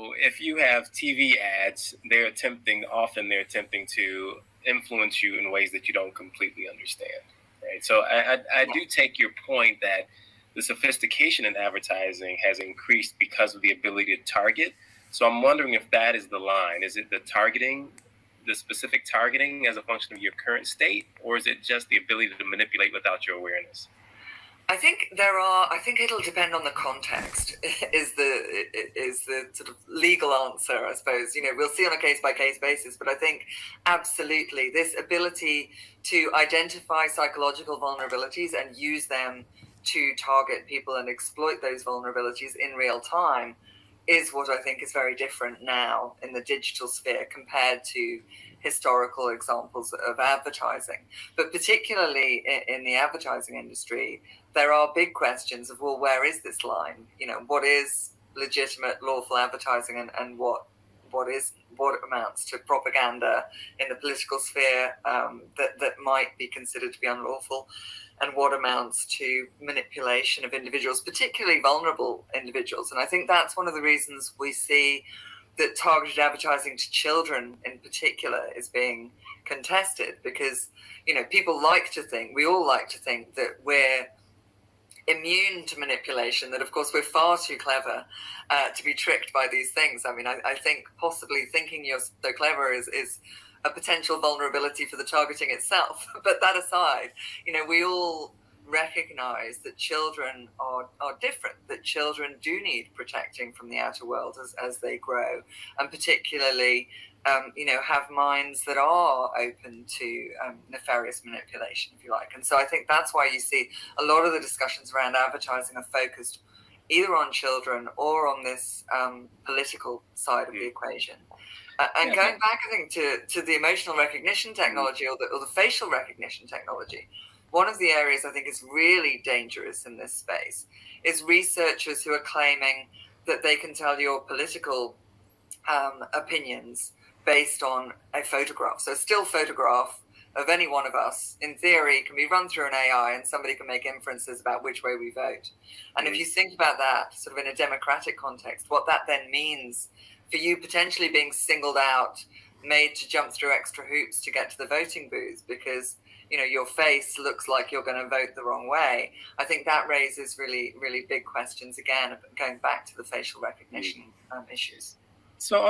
So if you have TV ads, often they're attempting to influence you in ways that you don't completely understand. Right. So I do take your point that the sophistication in advertising has increased because of the ability to target. So I'm wondering if that is the line. Is it the targeting, the specific targeting as a function of your current state, or is it just the ability to manipulate without your awareness? I think it'll depend on the context. Is the sort of legal answer, I suppose. We'll see on a case by case basis, but I think absolutely this ability to identify psychological vulnerabilities and use them to target people and exploit those vulnerabilities in real time is what I think is very different now in the digital sphere compared to historical examples of advertising. But particularly in the advertising industry, there are big questions of, well, where is this line? What is legitimate, lawful advertising, and what amounts to propaganda in the political sphere that might be considered to be unlawful, and what amounts to manipulation of individuals, particularly vulnerable individuals. And I think that's one of the reasons we see that targeted advertising to children in particular is being contested, because we all like to think that we're immune to manipulation, that of course we're far too clever to be tricked by these things. I mean, I think possibly thinking you're so clever is a potential vulnerability for the targeting itself. But that aside, we all recognize that children are different, that children do need protecting from the outer world as they grow, and particularly have minds that are open to nefarious manipulation, if you like. And so I think that's why you see a lot of the discussions around advertising are focused either on children or on this political side of the equation. And going back, I think, to the emotional recognition technology or the facial recognition technology, one of the areas I think is really dangerous in this space is researchers who are claiming that they can tell your political opinions based on a photograph. So a still photograph of any one of us, in theory, can be run through an AI and somebody can make inferences about which way we vote. And if you think about that sort of in a democratic context, what that then means for you potentially being singled out, made to jump through extra hoops to get to the voting booth because your face looks like you're going to vote the wrong way. I think that raises really, really big questions again, going back to the facial recognition issues. So